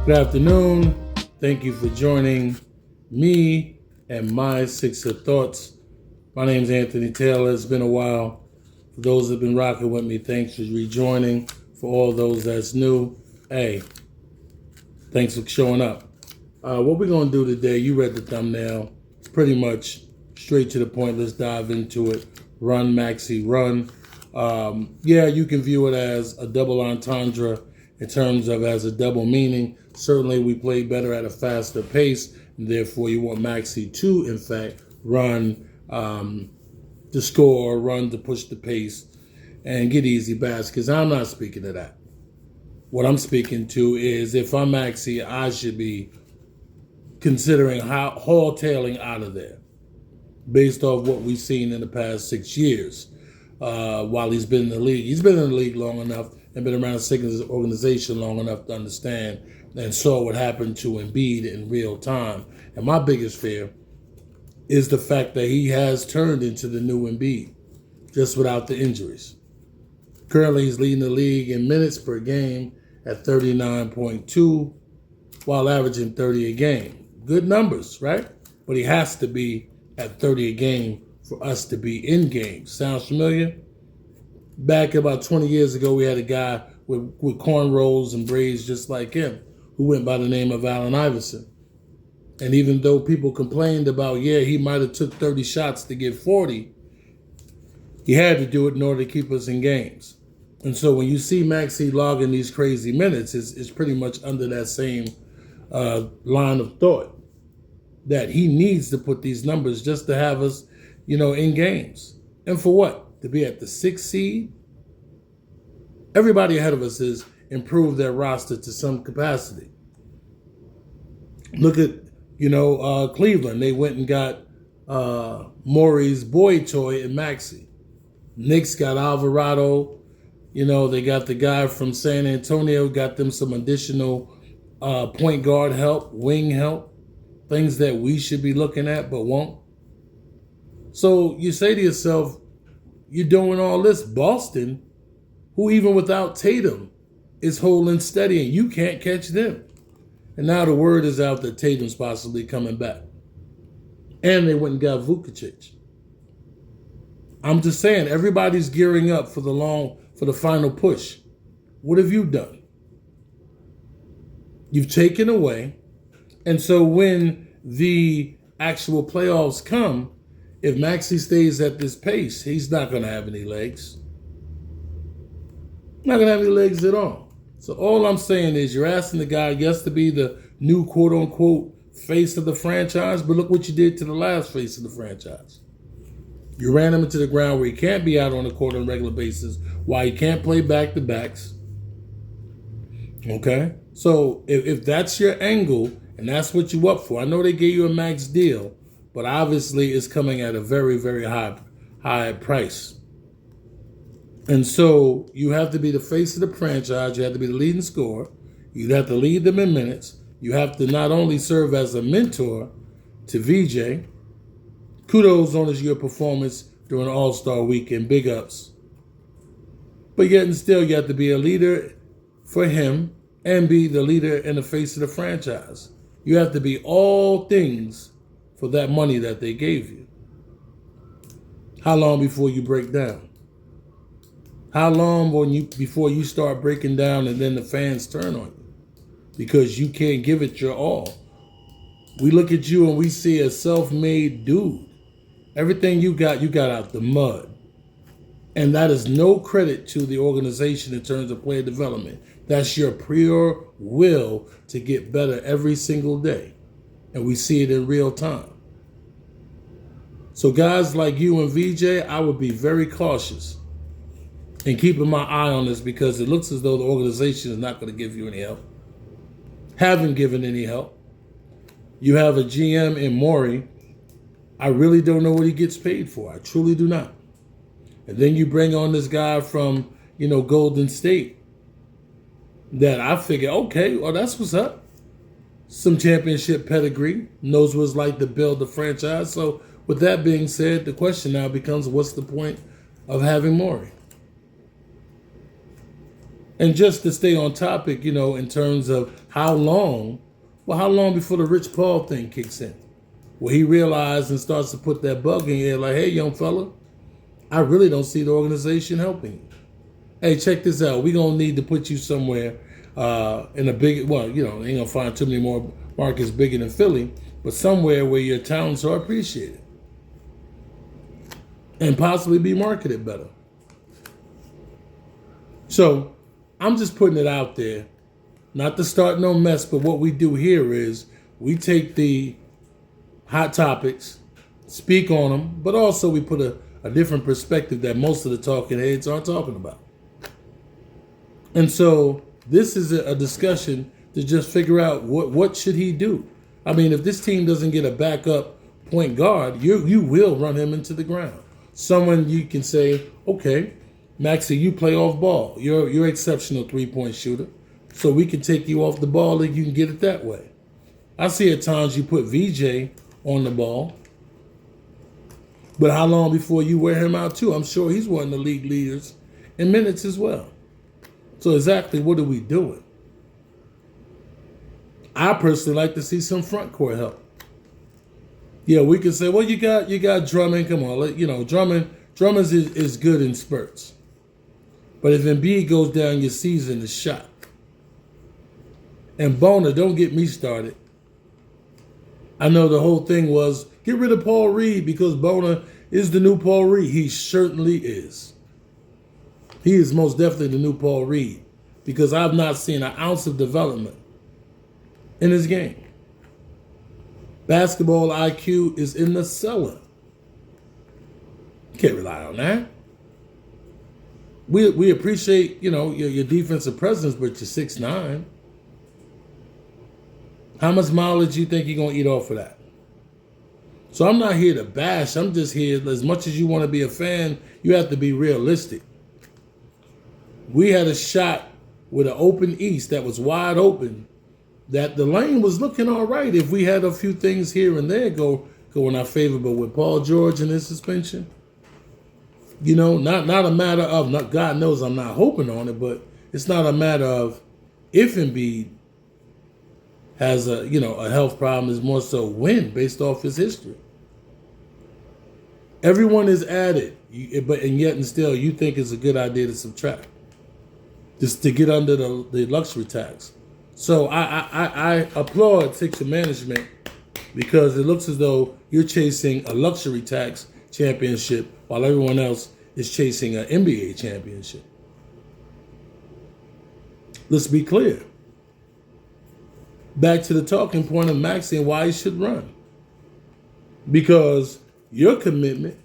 Good afternoon. Thank you for joining me and my Six of Thoughts. My name is Anthony Taylor. It's been a while. For those that have been rocking with me, thanks for rejoining. For all those that's new, hey, thanks for showing up. What we're going to do today, you read the thumbnail. It's pretty much straight to the point. Let's dive into it. Run, Maxey, run. You can view it as a double entendre in terms of as a double meaning. Certainly, we play better at a faster pace, and therefore you want Maxey to, in fact, run to score, run to push the pace, and get easy baskets. I'm not speaking to that. What I'm speaking to is if I'm Maxey, I should be considering hauling out of there based off what we've seen in the past 6 years while he's been in the league. He's been in the league long enough and been around the organization long enough to understand and saw what happened to Embiid in real time. And my biggest fear is the fact that he has turned into the new Embiid, just without the injuries. Currently, he's leading the league in minutes per game at 39.2, while averaging 30 a game. Good numbers, right? But he has to be at 30 a game for us to be in games. Sounds familiar? Back about 20 years ago, we had a guy with cornrows and braids just like him who went by the name of Allen Iverson. And even though people complained about, he might have took 30 shots to get 40, he had to do it in order to keep us in games. And so when you see Maxey logging these crazy minutes, it's pretty much under that same line of thought that he needs to put these numbers just to have us, in games. And for what? To be at the 6th seed? Everybody ahead of us has improved their roster to some capacity. Look at, Cleveland. They went and got Morey's boy toy in Maxey. Knicks got Alvarado. They got the guy from San Antonio, got them some additional point guard help, wing help, things that we should be looking at but won't. So you say to yourself, you're doing all this. Boston, who even without Tatum is holding steady, and you can't catch them. And now the word is out that Tatum's possibly coming back. And they went and got Vucevic. I'm just saying, everybody's gearing up for the final push. What have you done? You've taken away. And so when the actual playoffs come, if Maxey stays at this pace, he's not going to have any legs. Not going to have any legs at all. So all I'm saying is you're asking the guy, yes, to be the new quote-unquote face of the franchise, but look what you did to the last face of the franchise. You ran him into the ground where he can't be out on the court on a regular basis, while he can't play back-to-backs. Okay? So if that's your angle, and that's what you up for, I know they gave you a max deal, but obviously it's coming at a very, very high price. And so you have to be the face of the franchise. You have to be the leading scorer. You have to lead them in minutes. You have to not only serve as a mentor to VJ. Kudos on your performance during All-Star Weekend. Big ups. But yet and still, you have to be a leader for him and be the leader and the face of the franchise. You have to be all things for that money that they gave you. How long before you break down? How long before you start breaking down and then the fans turn on you? Because you can't give it your all. We look at you and we see a self-made dude. Everything you got out the mud. And that is no credit to the organization in terms of player development. That's your pure will to get better every single day. And we see it in real time. So guys like you and VJ, I would be very cautious and keeping my eye on this, because it looks as though the organization is not going to give you any help. Haven't given any help. You have a GM in Morey. I really don't know what he gets paid for. I truly do not. And then you bring on this guy from, Golden State that I figure, okay, well, that's what's up. Some championship pedigree, knows what it's like to build the franchise. So with that being said, the question now becomes, what's the point of having Morey? And just to stay on topic, in terms of how long before the Rich Paul thing kicks in? Where he realized and starts to put that bug in your head like, hey, young fella, I really don't see the organization helping you. Hey, check this out. We're going to need to put you somewhere in a big, ain't going to find too many more markets bigger than Philly, but somewhere where your talents are appreciated and possibly be marketed better. So I'm just putting it out there, not to start no mess, but what we do here is we take the hot topics, speak on them, but also we put a different perspective that most of the talking heads aren't talking about. And so this is a discussion to just figure out what should he do. I mean, if this team doesn't get a backup point guard, you will run him into the ground. Someone you can say, okay, Maxey, you play off ball. You're exceptional 3-point shooter. So we can take you off the ball and you can get it that way. I see at times you put VJ on the ball. But how long before you wear him out too? I'm sure he's one of the league leaders in minutes as well. So exactly what are we doing? I personally like to see some front court help. Yeah, we can say, well, you got Drummond. Come on, Drummond is good in spurts. But if Embiid goes down, your season is shot. And Bona, don't get me started. I know the whole thing was get rid of Paul Reed because Bona is the new Paul Reed. He certainly is. He is most definitely the new Paul Reed because I've not seen an ounce of development in his game. Basketball IQ is in the cellar. Can't rely on that. We appreciate, your defensive presence, but you're 6'9". How much mileage do you think you're going to eat off of that? So I'm not here to bash. I'm just here, as much as you want to be a fan, you have to be realistic. We had a shot with an open East that was wide open, that the lane was looking all right if we had a few things here and there go in our favor. But with Paul George and his suspension, not a matter of, God knows I'm not hoping on it, but it's not a matter of if Embiid has a health problem, is more so when, based off his history. Everyone is added, and yet and still you think it's a good idea to subtract, just to get under the luxury tax. So I applaud Sixer management because it looks as though you're chasing a luxury tax championship while everyone else is chasing an NBA championship. Let's be clear. Back to the talking point of Maxey and why he should run. Because your commitment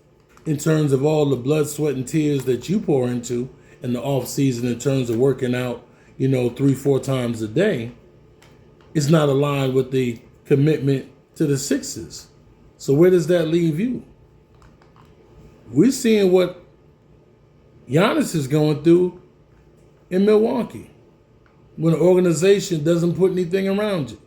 in terms of all the blood, sweat, and tears that you pour into in the off season in terms of working out, 3-4 times a day, is not aligned with the commitment to the Sixers. So where does that leave you? We're seeing what Giannis is going through in Milwaukee when an organization doesn't put anything around you.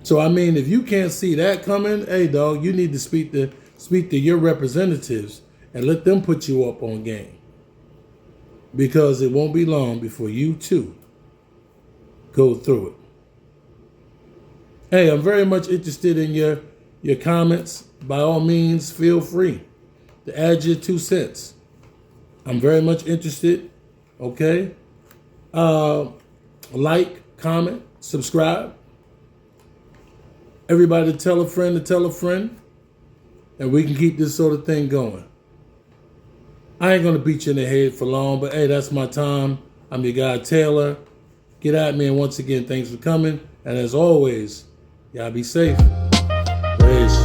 So, if you can't see that coming, hey, dog, you need to speak to your representatives and let them put you up on game. Because it won't be long before you, too, go through it. Hey, I'm very much interested in your comments. By all means, feel free to add your 2 cents. I'm very much interested, okay? Like, comment, subscribe. Everybody tell a friend, and we can keep this sort of thing going. I ain't going to beat you in the head for long, but hey, that's my time. I'm your guy, Taylor. Get at me, and once again, thanks for coming. And as always, y'all be safe. Peace.